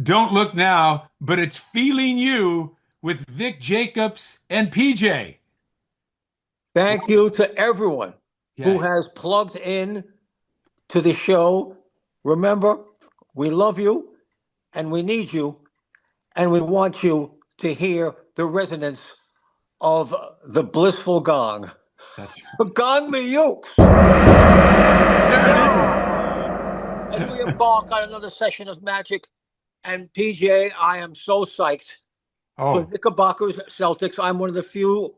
Don't look now, but it's feeling you with Vic Jacobs and PJ. Thank you to everyone who Yeah. has plugged in to the show. Remember, we love you and we need you, and we want you to hear the resonance of the blissful gong. That's Gong me yukes! there it is. As we embark on another session of magic, and PJ, I am so psyched for Oh, Knickerbockers Celtics. I'm one of the few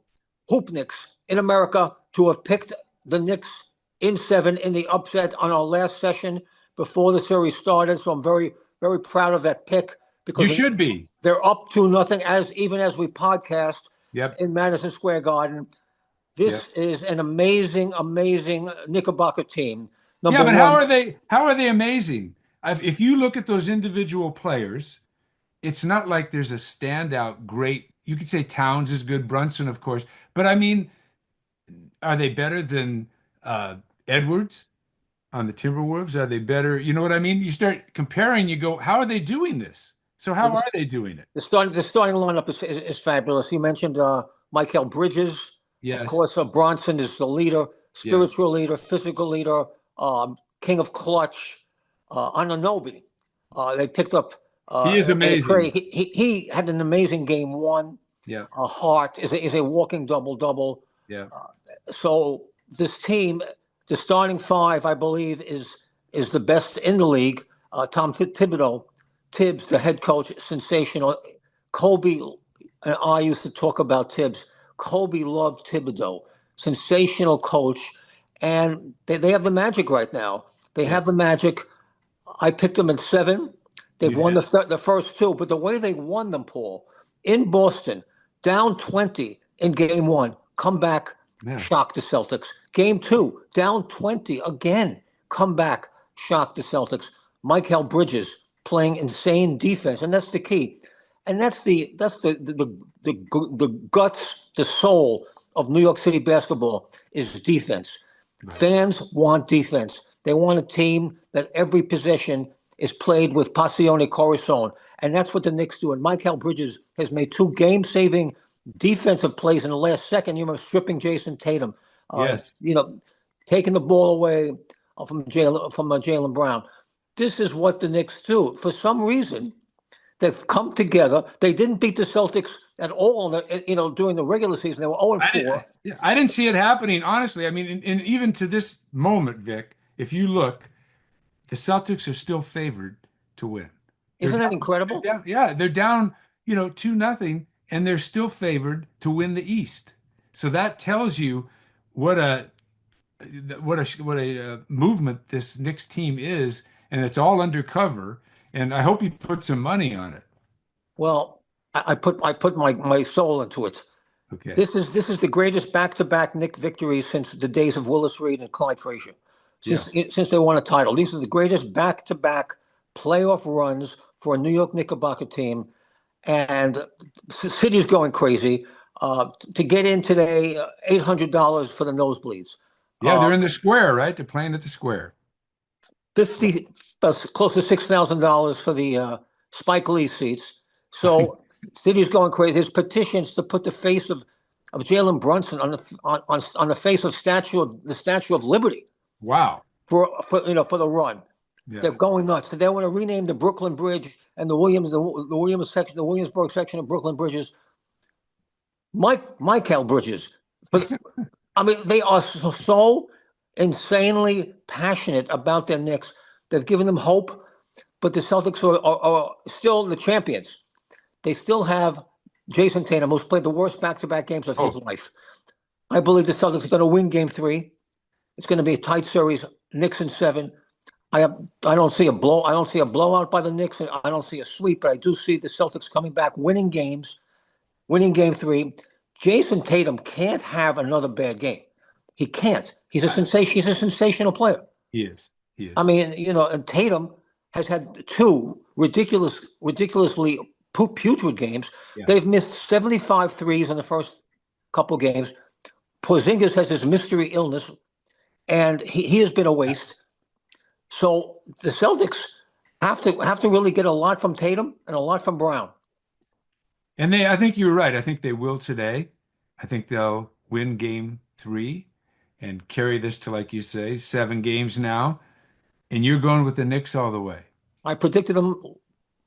hoopniks in America to have picked the Knicks in seven in the upset on our last session before the series started. So I'm very, very proud of that pick you because should be. they're up to nothing as even as we podcast Yep. in Madison Square Garden. This Yep. is an amazing, amazing Knickerbocker team. Yeah, Number but how one, are they? How are they amazing? If you look at those individual players, it's not like there's a standout great. You could say Towns is good, Brunson, of course, but I mean, are they better than Edwards on the Timberwolves? Are they better? You know what I mean? You start comparing, you go, how are they doing this? So well, how are they doing it? the starting lineup is fabulous. You mentioned Michael Bridges. Of Yes, course, Bronson is the leader, yes. spiritual leader, physical leader, king of clutch. Ananobi. They picked up He is in a trade. amazing. He had an amazing game one. Yeah, Hart is a walking double double. yeah. So this team, the starting five, I believe, is the best in the league. Tom Thibodeau, Tibbs, the head coach, sensational. Kobe and I used to talk about Tibbs. Kobe loved Thibodeau, sensational coach, and they have the magic right now. They have the Yes, magic. I picked them in seven. They've you won did. the first two, but the way they won them, Paul, in Boston, down 20 in game one, come back, Yeah. shock the Celtics. Game two, down 20 again, come back, shock the Celtics. Michael Bridges playing insane defense, and that's the key. And that's the guts, the soul of New York City basketball is defense. Right. Fans want defense. They want a team that every possession is played with passione corazon, and that's what the Knicks do. And Michael Bridges has made two game-saving defensive plays in the last second. You know, stripping Jason Tatum, uh, Yes. you know, taking the ball away from Jalen Brown. This is what the Knicks do. For some reason, they've come together. They didn't beat the Celtics at all, during the regular season. They were 0 and I didn't, 4. yeah, I didn't see it happening, honestly. I mean, and even to this moment, Vic, if you look, the Celtics are still favored to win. Isn't that incredible? Yeah, they're down, 2-0, and they're still favored to win the East. So that tells you what a movement this Knicks team is, and it's all undercover. And I hope you put some money on it. Well, I put my soul into it. Okay. This is the greatest back-to-back Knick victories since the days of Willis Reed and Clyde Frazier. Yeah. Since they won a title, these are the greatest back-to-back playoff runs for a New York Knickerbocker team, and the city's going crazy. To get in today, $800 for the nosebleeds. Yeah, Uh, they're in the square, right? They're playing at the square. 50, close to $6,000 for the Spike Lee seats. So city's going crazy. There's petitions to put the face of Jalen Brunson on the face of the Statue of Liberty Wow. for the run. Yeah. They're going nuts. They want to rename the Brooklyn Bridge and the Williamsburg section of Brooklyn Bridges, Michael Bridges. But I mean, they are so insanely passionate about their Knicks. They've given them hope, but the Celtics are still the champions. They still have Jason Tatum, who's played the worst back-to-back games of his Oh, life. I believe the Celtics are going to win Game Three. It's going to be a tight series, Knicks in seven. I don't see a blow. I don't see a blowout by the Knicks, and I don't see a sweep. But I do see the Celtics coming back, winning games, winning Game Three. Jason Tatum can't have another bad game. He can't. He's a I- sensation. He's a sensational player. he is. He I is. mean, and Tatum has had two ridiculously putrid games. Yeah. They've missed 75 threes in the first couple games. Porzingis has his mystery illness, and he has been a waste. So the Celtics Have to really get a lot from Tatum and a lot from Brown. And I think you're right. I think they will today. I think they'll win game three and carry this to, like you say, 7 games now. And you're going with the Knicks all the way. I predicted them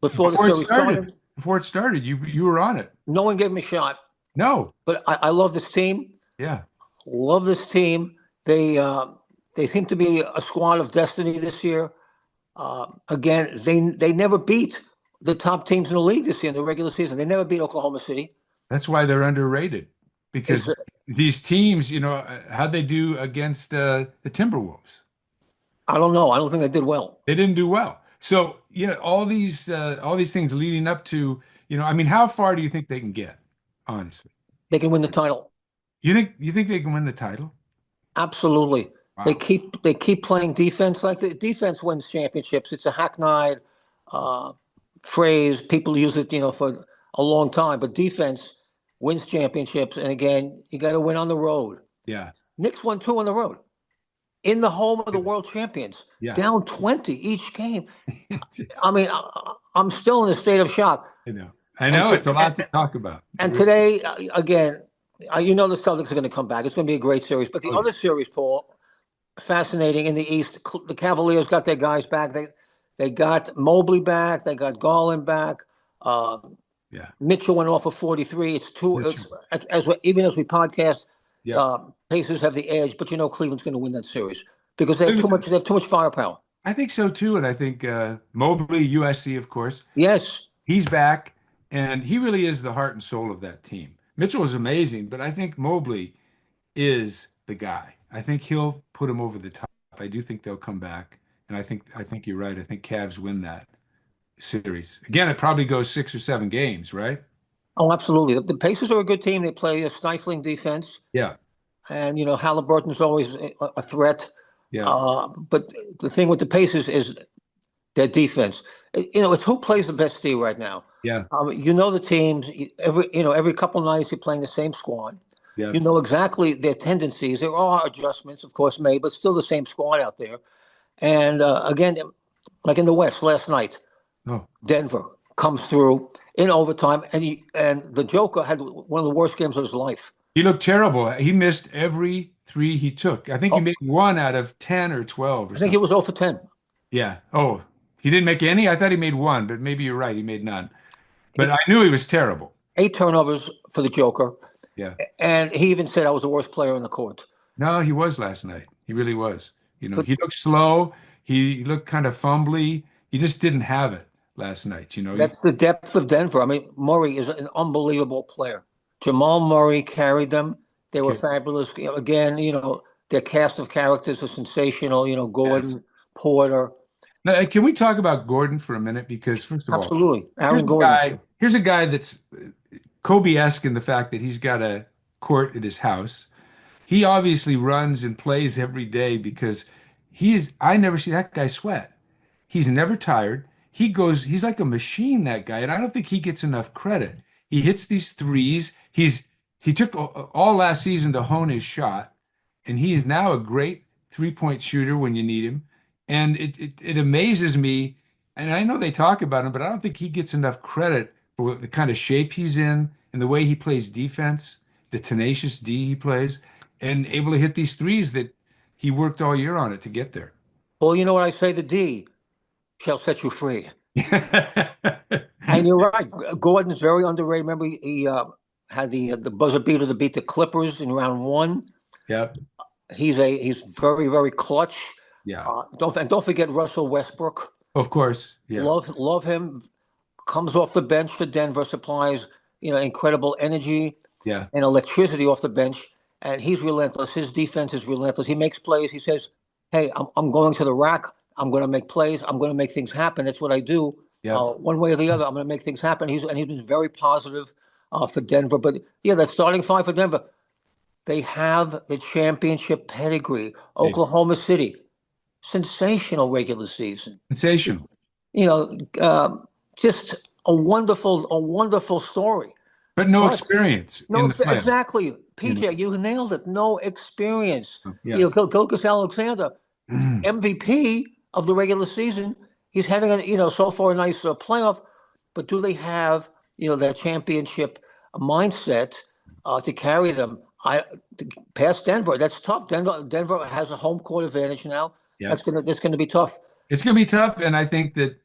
before the Before it series started, started. before it started, you were on it. No one gave me a shot, No. but I love this team. Yeah. Love this team. They seem to be a squad of destiny this year. Again, they never beat the top teams in the league this year in the regular season. They never beat Oklahoma City. That's why they're underrated It's because these teams, how'd they do against the Timberwolves? I don't know. I don't think they did well. They didn't do well. So, all these things leading up to, I mean, how far do you think they can get, honestly? They can win the title. You think they can win the title? Absolutely. They Wow. keep playing defense like the defense wins championships. It's a hackneyed uh, phrase. People use it, for a long time. But defense wins championships. And again, you got to win on the road. Yeah. Knicks won two on the road in the home of the world champions, Yeah. down 20 each game. Just- I mean, I'm still in a state of shock. I know. I And know to, it's a lot to talk about. and today, again, the Celtics are going to come back. It's going to be a great series. But the Oh, yeah. other series, Paul, fascinating in the East. The Cavaliers got their guys back. They got Mobley back. They got Garland back. Uh, Yeah. Mitchell went off of 43. It's two. Mitchell. Even as we podcast, Yeah. Pacers have the edge, but Cleveland's going to win that series because they have too Cleveland- much. They have too much firepower. I think so too. And I think Mobley, USC, of course, Yes. he's back and he really is the heart and soul of that team. Mitchell is amazing, but I think Mobley is the guy. I think he'll put him over the top. I do think they'll come back. And I think you're right. I think Cavs win that series. Again, it probably goes 6 or 7 games, right? Oh, absolutely. The Pacers are a good team. They play a stifling defense, Yeah. and Halliburton's always a threat. Yeah. But the thing with the Pacers is their defense. It's who plays the best D right now. Yeah. The teams. Every couple nights you're playing the same squad. Yeah. You know exactly their tendencies. There are adjustments, of course, made, but still the same squad out there. And again, like in the West last night, Oh, Denver comes through in overtime, and the Joker had one of the worst games of his life. he looked terrible. He missed every three he took. I think he Oh, made one out of 10 or 12 or I think he something. was 0 for 10. Yeah. Oh, he didn't make any? I thought he made one, but maybe you're right. He made none. But Eight, I knew he was terrible. 8 turnovers for the Joker, Yeah. and he even said I was the worst player on the court. No, he was last night. He really was. But He looked slow. He looked kind of fumbly. He just didn't have it last night. that's the depth of Denver. I mean, Murray is an unbelievable player. Jamal Murray carried them. They were Okay. fabulous. Again, their cast of characters are sensational. Yes. Gordon, Porter, Now, can we talk about Gordon for a minute? Because first of all, absolutely. here's Aaron a Gordon. guy, here's a guy that's Kobe-esque in the fact that he's got a court at his house. He obviously runs and plays every day because I never see that guy sweat. He's never tired. He's like a machine, that guy. And I don't think he gets enough credit. He hits these threes. He took all last season to hone his shot, and he is now a great 3-point shooter when you need him. And it amazes me. And I know they talk about him, but I don't think he gets enough credit for the kind of shape he's in and the way he plays defense, the tenacious D he plays, and able to hit these threes that he worked all year on it to get there. Well, you know what I say? The D shall set you free. And you're right. Gordon's very underrated. Remember, he had the buzzer beater to beat the Clippers in round one. Yep. He's very, very clutch. Yeah. Don't forget Russell Westbrook. Of course. Yeah. Love him. Comes off the bench for Denver, supplies incredible energy Yeah. and electricity off the bench, and he's relentless. His defense is relentless. He makes plays. He says, "Hey, I'm going to the rack. I'm going to make plays. I'm going to make things happen. That's what I do. Yeah. One way or the other, I'm going to make things happen." He's been very positive for Denver. But yeah, that starting five for Denver, they have the championship pedigree. Oklahoma City, sensational regular season. Sensational. You know, just a wonderful story. But no But experience no, in the playoffs. exactly, You know? PJ, you nailed it. No experience. Yeah. Gilgeous Alexander, MVP of the regular season. he's having so far a nice playoff, but do they have that championship mindset to carry them? Past Denver, that's tough. Denver has a home court advantage now. Yeah. That's gonna be tough. It's going to be tough. And I think that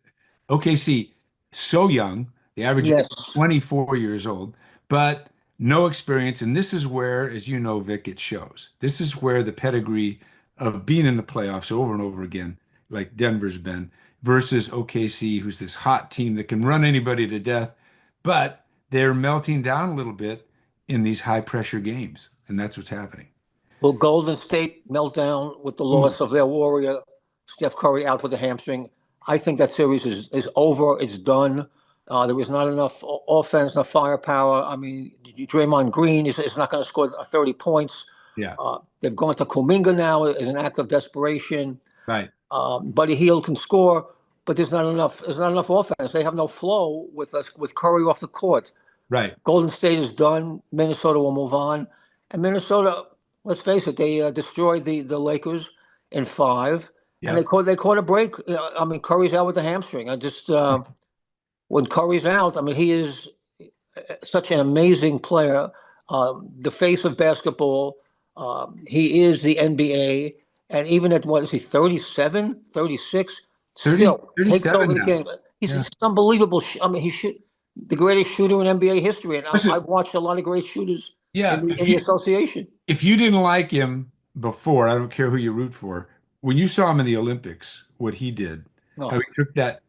OKC, so young, the average Yes. 24 years old, but no experience. And this is where, as you know, Vic, it shows. This is where the pedigree of being in the playoffs over and over again, like Denver's been, versus OKC, who's this hot team that can run anybody to death, but they're melting down a little bit in these high pressure games. And that's what's happening. Will Golden State melt down with the Ooh, loss of their warrior, Steph Curry, out with a hamstring? I think that series is over. It's done. There was not enough offense, enough firepower. I mean, Draymond Green is not going to score 30 points. yeah, They've gone to Kuminga now as an act of desperation. right, Buddy Hield can score, but there's not enough. There's not enough offense. They have no flow with Curry off the court. right. Golden State is done. Minnesota will move on, and Minnesota. Let's face it, they destroyed the Lakers in five, and Yep. they caught a break. I mean, Curry's out with the hamstring. I just when Curry's out, I mean, he is such an amazing player, the face of basketball. He is the NBA, and even at what is he, 37, 36, 30, still takes over 37 the now. game. He's Yeah. just unbelievable. I mean, he should the greatest shooter in NBA history, and Listen, I've watched a lot of great shooters yeah, in the association. if you didn't like him before, I don't care who you root for. When you saw him in the Olympics, what he did, how Oh, he took that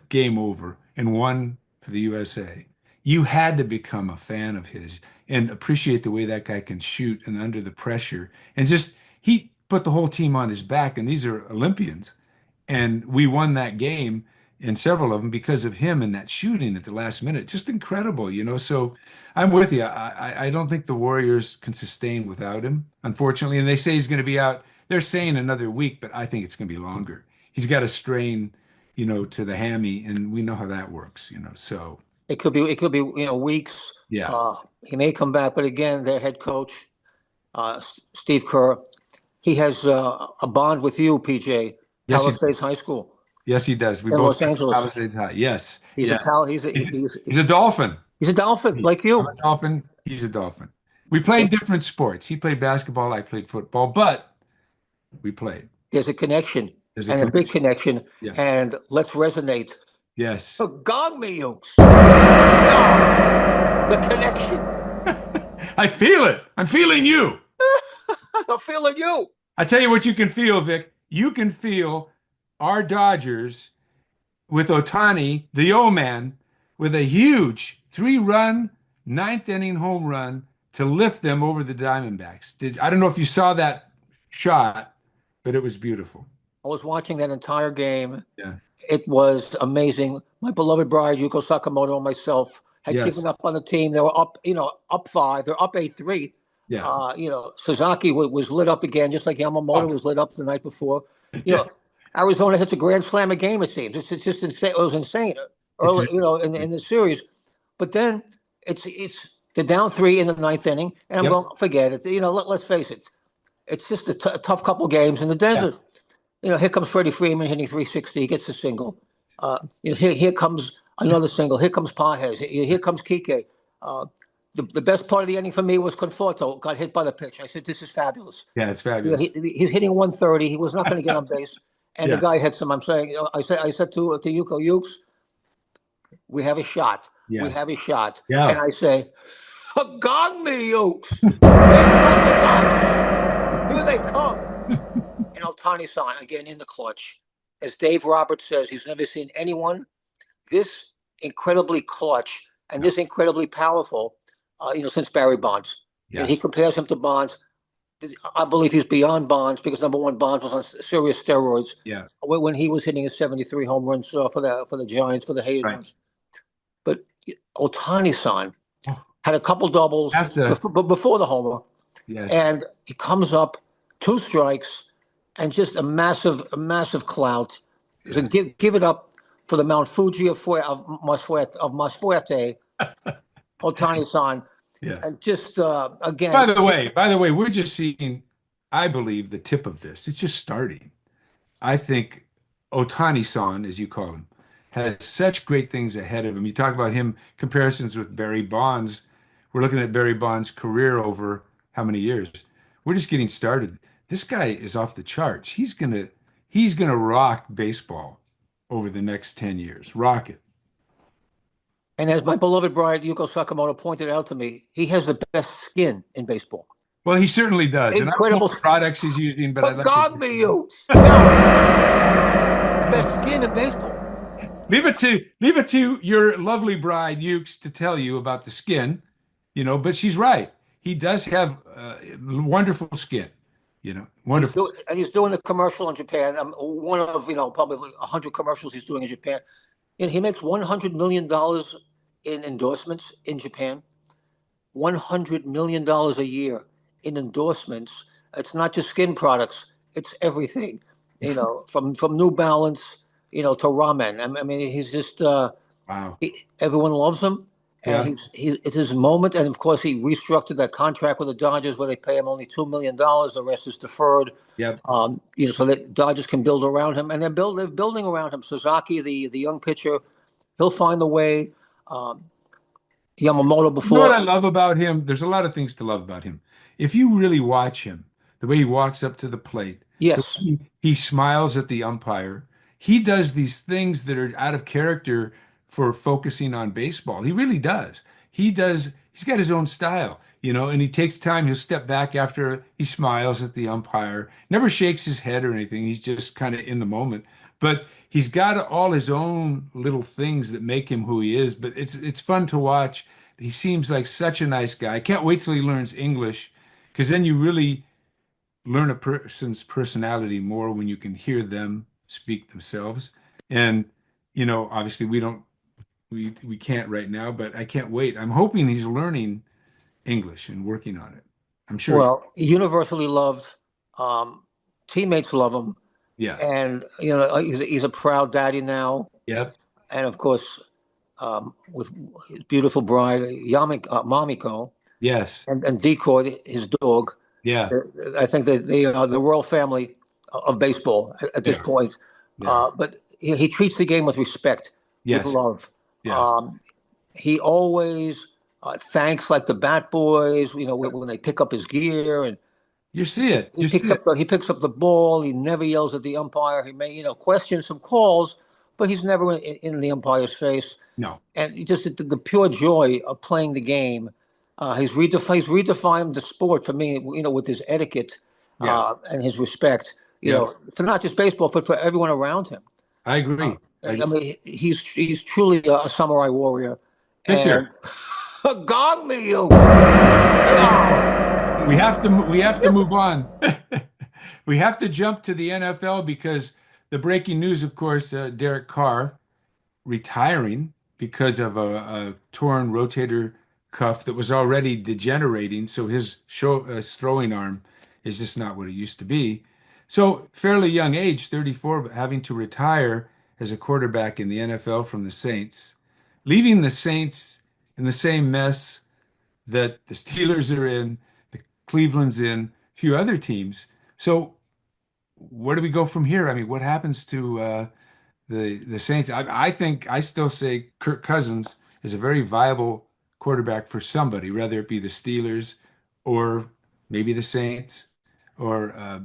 game over and won for the USA, you had to become a fan of his and appreciate the way that guy can shoot and under the pressure. And just he put the whole team on his back, and these are Olympians. And we won that game in several of them because of him and that shooting at the last minute. Just incredible. So I'm with you. I don't think the Warriors can sustain without him, unfortunately. And they say he's going to be out. They're saying another week, but I think it's going to be longer. He's got a strain, to the hammy, and we know how that works. So it could be weeks. yeah. He may come back, but again, their head coach, Steve Kerr, he has a bond with you, PJ, Yes, he Palisades High School yes, he does. We in both Los went to Angeles. Palisades High. Yes. He's a Yeah. pal. He's, he's a Dolphin. He's a Dolphin like I'm you. a Dolphin. He's a Dolphin. We played different sports. He played basketball. I played football, but we played. There's a connection There's a and a big connection. connection, Yeah. and let's resonate. Yes. Gog me, Ukes. The connection. I feel it. I'm feeling you. I'm feeling you. I tell you what you can feel, Vic. You can feel our Dodgers with Ohtani, the old man, with a huge 3-run, ninth inning home run to lift them over the Diamondbacks. I don't know if you saw that shot, but it was beautiful. I was watching that entire game. Yeah. It was amazing. My beloved bride, Yuko Sakamoto, and myself had given Yes. up on the team. They were up five. They're up 8-3. Yeah. Sasaki was lit up again, just like Yamamoto Oh, was lit up the night before. You yeah. know, Arizona hits a grand slam a game. It seems it's just insane. It was insane It's early, in the series. But then it's the down three in the ninth inning, and I'm yep. going forget it. Let's face it. It's just a tough couple games in the Yeah. desert. Here comes Freddie Freeman hitting 360. He gets a single. Here comes another single. Here comes Pajes. Here comes Kike. The best part of the inning for me was Conforto got hit by the pitch. I said, "This is fabulous." Yeah, it's fabulous. He's hitting 130. He was not going to get on base, and the Yeah. guy hits him. I'm saying, I said to Yuko Ukes, "We have a shot. We Yes. have a shot." And Yeah. I say, "Gong me, Ukes! Here come the Dodgers. Here they come." And Ohtani-san again in the clutch. As Dave Roberts says, he's never seen anyone this incredibly clutch and this incredibly powerful, since Barry Bonds. And he Yes. compares him to Bonds. I believe he's beyond Bonds because number one, Bonds was on serious steroids Yeah. when he was hitting his 73 home runs for the Giants for the Hayes Right. ones. But Ohtani-san Oh, had a couple doubles after, before the homer, yes. and he comes up 2 strikes and just a massive clout. So Yeah. give it up for the Mount Fuji of Masfuerte, Ohtani-san, Yeah. and just By again, the way, by the way, we're just seeing, I believe, the tip of this. It's just starting. I think Ohtani-san, as you call him, has such great things ahead of him. You talk about him comparisons with Barry Bonds. We're looking at Barry Bonds' career over how many years? We're just getting started. This guy is off the charts. He's gonna rock baseball over the next 10 years. Rock it. And as my beloved bride Yuko Sakamoto pointed out to me, he has the best skin in baseball. Well, he certainly does. And I don't know Incredible. what products he's using, but I'd like to Gog get me, to know. you. Yeah, the best skin in baseball. Leave it to your lovely bride, Ukes, to tell you about the skin, but she's right. He does have wonderful skin, wonderful. He's doing the commercial in Japan. One of probably 100 commercials he's doing in Japan. He makes $100 million in endorsements in Japan. $100 million a year in endorsements. It's not just skin products; it's everything. From New Balance, to ramen. I mean, he's just Wow. everyone loves him, and Yeah. it's his moment. And of course, he restructured that contract with the Dodgers where they pay him only $2 million. The rest is deferred. Yep. So that Dodgers can build around him, and they're building around him. Sasaki, the young pitcher, he'll find the way. Um, Yamamoto You know what I before, love about him? There's a lot of things to love about him. If you really watch him, the way he walks up to the plate, the way yes. he smiles at the umpire, he does these things that are out of character for focusing on baseball. He really does. He's got his own style, and he takes time. He'll step back after he smiles at the umpire, never shakes his head or anything. He's just kind of in the moment. But he's got all his own little things that make him who he is. But it's fun to watch. He seems like such a nice guy. I can't wait till he learns English, because then you really learn a person's personality more when you can hear them speak themselves. And obviously we can't right now, but I can't wait. I'm hoping he's learning English and working on it. I'm sure. Well, universally loved. Um, Teammates love him, Yeah. and he's a proud daddy now. Yep. And of course, with his beautiful bride Mamiko, Yes. and Decoy, his dog. Yeah. I think that they are the royal family of baseball at this Yeah. point. Yeah. But he treats the game with respect, with Yes. love. Yeah. Um, he always thanks like the bat boys, when they pick up his gear, and You see it. he You see picks it. up the ball. He never yells at the umpire. He may question some calls, but he's never in the umpire's face. No. And just the pure joy of playing the game. He's redefined the sport for me, with his etiquette Yes. and his respect, Yep. for not just baseball, but for everyone around him. I Uh, agree. I I agree. mean, he's truly a samurai warrior. And Victor, gong me, you. we have to move on. We have to jump to the NFL because the breaking news, of course, Derek Carr retiring because of a torn rotator cuff that was already degenerating. So his throwing arm is just not what it used to be. So fairly young age, 34, but having to retire as a quarterback in the NFL from the Saints, leaving the Saints in the same mess that the Steelers are in, the Cleveland's in, a few other teams. So where do we go from here? I mean, what happens to the Saints? I think I still say Kirk Cousins is a very viable quarterback for somebody, whether it be the Steelers or maybe the Saints or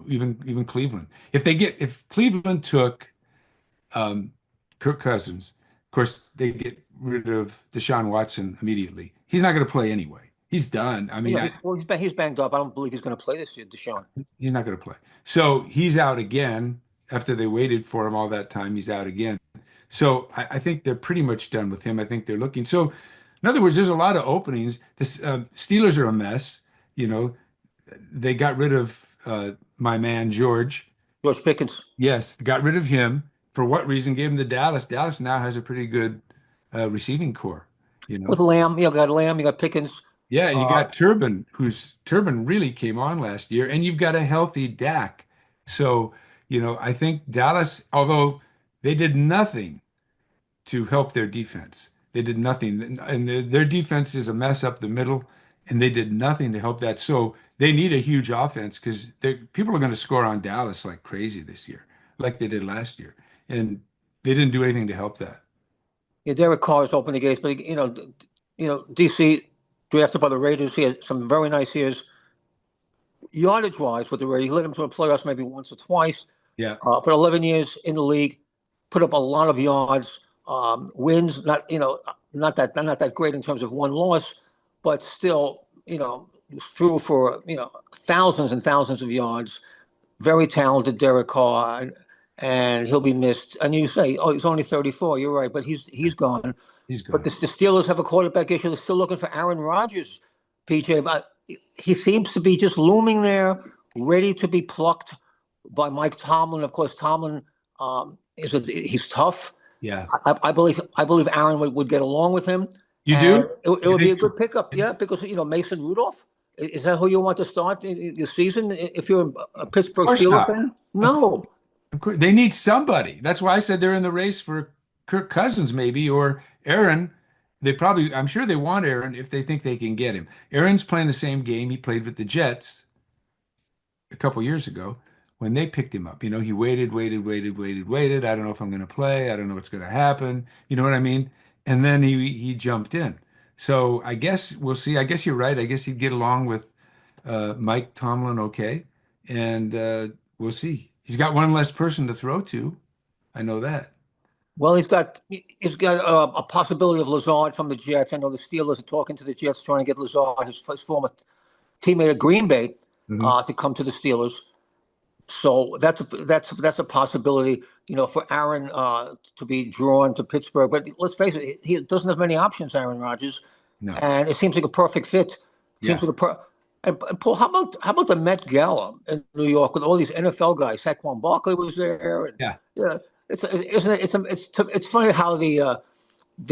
even Cleveland. If Cleveland took um, Kirk Cousins, of course they get rid of Deshaun Watson immediately. He's not going to play anyway. He's done. I mean, He's banged up. I don't believe he's going to play this year, Deshaun. he's not going to play. So he's out again. After they waited for him all that time, he's out again. So I think they're pretty much done with him. I think they're looking. So, in other words, there's a lot of openings. The Steelers are a mess. You know, they got rid of my man George. George Pickens Yes, got rid of him. For what reason? Gave him to Dallas. Dallas now has a pretty good receiving core. You with know. Lamb. You got Lamb. You got Pickens. Yeah, you Uh, got Turbin, whose Turbin really came on last year, and you've got a healthy Dak. So, I think Dallas, although they did nothing to help their defense, they did nothing, and their defense is a mess up the middle, and they did nothing to help that. So they need a huge offense because people are going to score on Dallas like crazy this year. like they did last year. And they didn't do anything to help that. Yeah, Derek Carr has opened the gates, but DC drafted by the Raiders. He had some very nice years yardage wise with the Raiders. He led them to the playoffs maybe once or twice. Yeah, For 11 years in the league, put up a lot of yards. Wins not that great in terms of one loss, but still threw for thousands and thousands of yards. Very talented Derek Carr, and he'll be missed. And you say, oh, he's only 34. You're right, but he's gone. he's But gone. the Steelers have a quarterback issue. They're still looking for Aaron Rodgers, PJ. But he seems to be just looming there, ready to be plucked by Mike Tomlin. Of course, Tomlin he's tough. Yeah. I believe Aaron would get along with him, You and do? it You would be think a good pickup. Yeah, because Mason Rudolph is that who you want to start the season if you're a of Pittsburgh course Steelers not. fan? Of course, No. of course. They need somebody. That's why I said they're in the race for Kirk Cousins, maybe, or Aaron. I'm sure they want Aaron if they think they can get him. Aaron's playing the same game he played with the Jets a couple years ago when they picked him up. He waited, waited, waited, waited, waited. I don't know if I'm going to play. I don't know what's going to happen. You know what I mean? And then he jumped in. So I guess we'll see. I guess you're right. I guess he'd get along with Mike Tomlin okay, and we'll see. He's got one less person to throw to. I know that. Well, he's got a possibility of Lazard from the Jets. I know the Steelers are talking to the Jets, trying to get Lazard, his former teammate at Green Bay, Hmm. to come to the Steelers. So that's a possibility, for Aaron to be drawn to Pittsburgh. But let's face it, he doesn't have many options, Aaron Rodgers, No. and it seems like a perfect fit. Seems Yeah. like and Paul, how about the Met Gala in New York with all these NFL guys? Saquon Barkley was there, and Yeah. yeah, isn't it? It's funny how the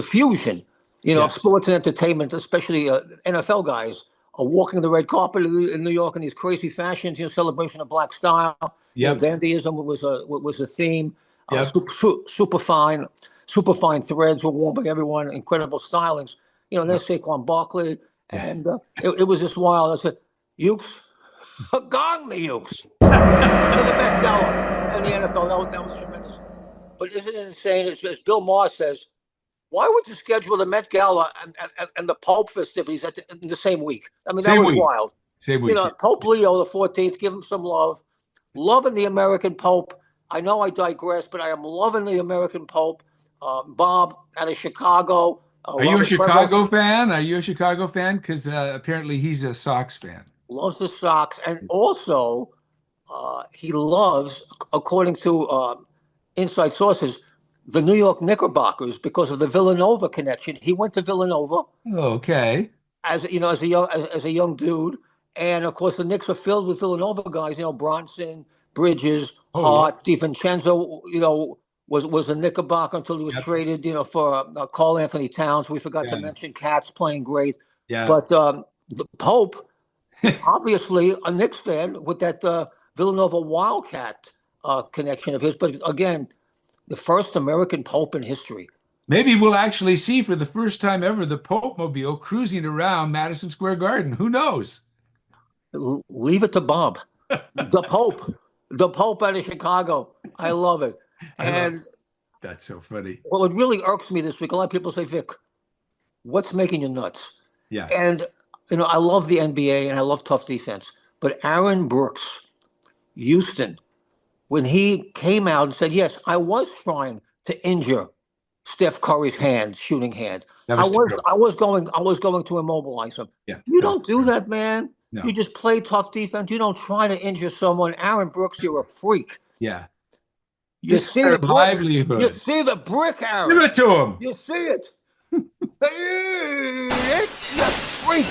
fusion, of Yeah. sports and entertainment, especially NFL guys, are walking the red carpet in New York in these crazy fashions. Celebration of black style. Yep. Dandyism was a theme. Yep. Super fine threads were worn by everyone. Incredible stylings. And Yep. there's Saquon Barkley, Yeah. and it was just wild. I said, "Ukes, gong me, Ukes." To the Met Gala and the NFL. That was tremendous. But isn't it insane? As Bill Maher says, why would you schedule the Met Gala and the Pope festivities in the same week? I mean, that Same was week. wild. Same week. Pope Leo the 14th, give him some love. Loving the American Pope. I know I digress, but I am loving the American Pope. Bob out of Chicago, Are you a Robert Prevost Chicago fan? Are you a Chicago fan? Because apparently he's a Sox fan. loves the Sox. And also, he loves, according to inside sources, the New York Knickerbockers because of the Villanova connection. He went to Villanova Okay. as a young dude, and of course the Knicks are filled with Villanova guys. Bronson, Bridges, Oh yeah. Hart, DiVincenzo. Was a Knickerbocker until he was Yep. traded. For Carl Anthony Towns. We forgot to Yeah. mention Katz playing great, Yeah. but the Pope, obviously a Knicks fan with that Villanova Wildcat connection of his. But again, the first American Pope in history. Maybe we'll actually see for the first time ever the Pope Mobile cruising around Madison Square Garden. Who knows? Leave it to Bob. The Pope out of Chicago. I love it. I love And That's so funny. what really irks me this week, a lot of people say, Vic, what's making you nuts? Yeah. And I love the NBA and I love tough defense. But Aaron Brooks, Houston, when he came out and said, "Yes, I was trying to injure Steph Curry's hand, shooting hand. That I was was terrible. I was going to immobilize him." Yeah. You That was don't do terrible. that, man. You No. just play tough defense. You don't try to injure someone. Aaron Brooks, you're a freak. Yeah. You This is see their the brick. You livelihood. see the brick, Give Aaron. it to him. You see it. You freak.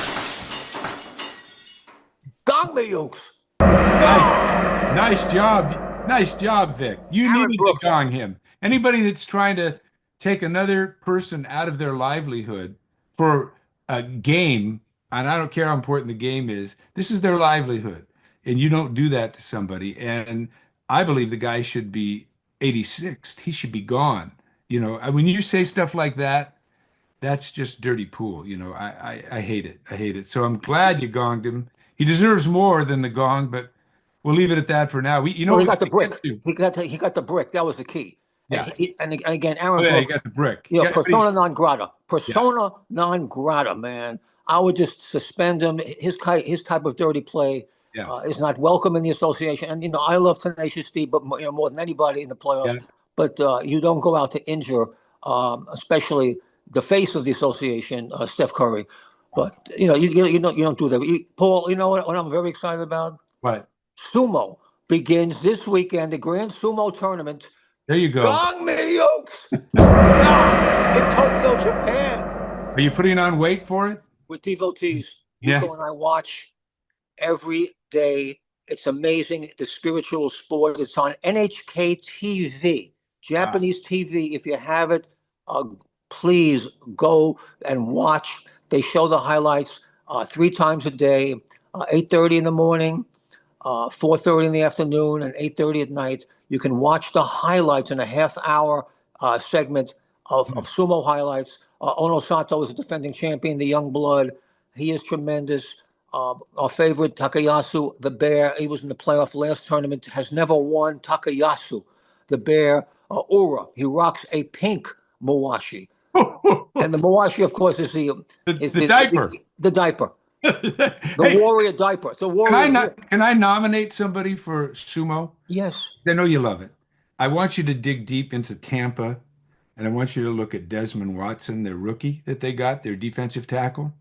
Gong me, Ukes. Nice, Gong. nice job. Nice job, Vic. You Aaron needed to Brooks. gong him. Anybody that's trying to take another person out of their livelihood for a game, and I don't care how important the game is, this is their livelihood. And you don't do that to somebody. And I believe the guy should be 86th. He should be gone. When you say stuff like that, that's just dirty pool. I hate it. I hate it. So I'm glad you gonged him. He deserves more than the gong, but we'll leave it at that for now. You know Well, he what we got the got to brick. get to? He got the brick. That was the key. And Yeah. and again, Oh Aaron yeah, you Brooks, got the brick. you You know, got, but he- persona non grata. yeah, Persona non grata, man. I would just suspend him. His type of dirty play yeah, is not welcome in the association. And I love Tenacious D, but more than anybody in the playoffs. yeah. But you don't go out to injure, especially the face of the association, Steph Curry. But you don't do that. Paul, you know what I'm very excited about? But Sumo begins this weekend, the Grand Sumo Tournament. there you go. Gong Millyokes! Yeah, in Tokyo, Japan, Are you putting on weight for it? with devotees. Yeah. Yuko and I watch every day. It's amazing. The spiritual sport. It's on NHK TV, Wow. Japanese TV. If you have it, uh, please go and watch. They show the highlights 3 times a day, 8:30 in the morning, 4:30 in the afternoon, and 8:30 at night. You can watch the highlights in a half-hour segment of Hmm. sumo highlights. Ono Sato is a defending champion, the young blood. He is tremendous. Our favorite Takayasu, the bear, he was in the playoff last tournament, has never won. Takayasu, the bear. Ura, he rocks a pink Mawashi. And the Mawashi, of course, is the is The the, diaper. the diaper, the Hey, warrior diaper. It's a can warrior I gear. not? Can I nominate somebody for sumo? Yes. I know you love it. I want you to dig deep into Tampa, and I want you to look at Desmond Watson, their rookie that they got, their defensive tackle.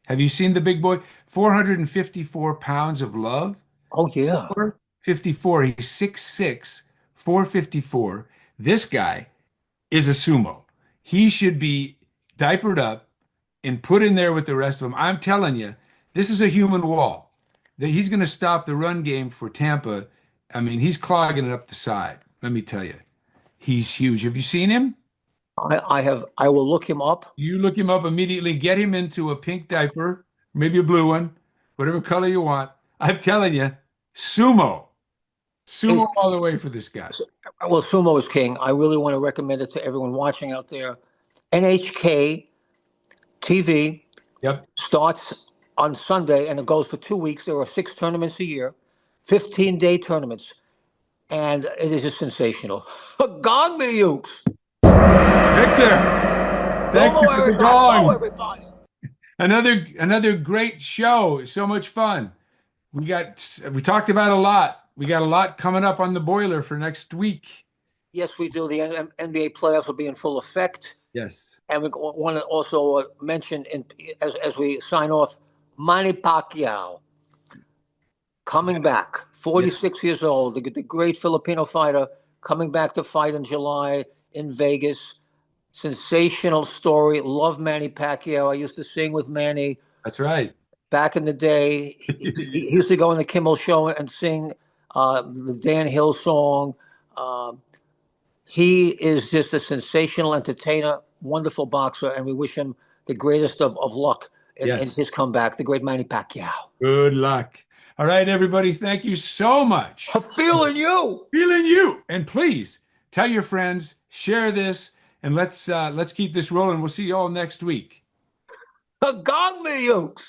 Have you seen the big boy? 454 pounds of love. Oh yeah. 454. He's 6'6", 454. This guy is a sumo. He should be diapered up and put in there with the rest of them. I'm telling you, this is a human wall. That he's going to stop the run game for Tampa. I mean, he's clogging it up the side. Let me tell you, he's huge. Have you seen him? I have. I will look him up. You look him up immediately, get him into a pink diaper, maybe a blue one, whatever color you want. I'm telling you, sumo, Is sumo all the way for this guy. Well, sumo is king. I really want to recommend it to everyone watching out there. NHK TV Yep. starts on Sunday and it goes for 2 weeks. There are 6 tournaments a year, 15-day tournaments, and it is just sensational. Gong me, Ukes. Victor, thank you Domo for the arigato, gong. everybody. Another great show. So much fun. We talked about a lot. We got a lot coming up on the boiler for next week. Yes, we do. The NBA playoffs will be in full effect. Yes. And we want to also mention, as we sign off, Manny Pacquiao coming back, Yeah. 46 years old, the great Filipino fighter coming back to fight in July in Vegas. Sensational story. Love Manny Pacquiao. I used to sing with Manny That's right. back in the day. He used to go on the Kimmel Show and sing the Dan Hill song. Um, he is just a sensational entertainer, wonderful boxer, and we wish him the greatest of luck in Yes. his comeback, the great Manny Pacquiao. Good luck. All right, everybody. Thank you so much. I'm feeling you. Feeling you. And please tell your friends, share this, and let's keep this rolling. We'll see you all next week. Gong me, Ukes.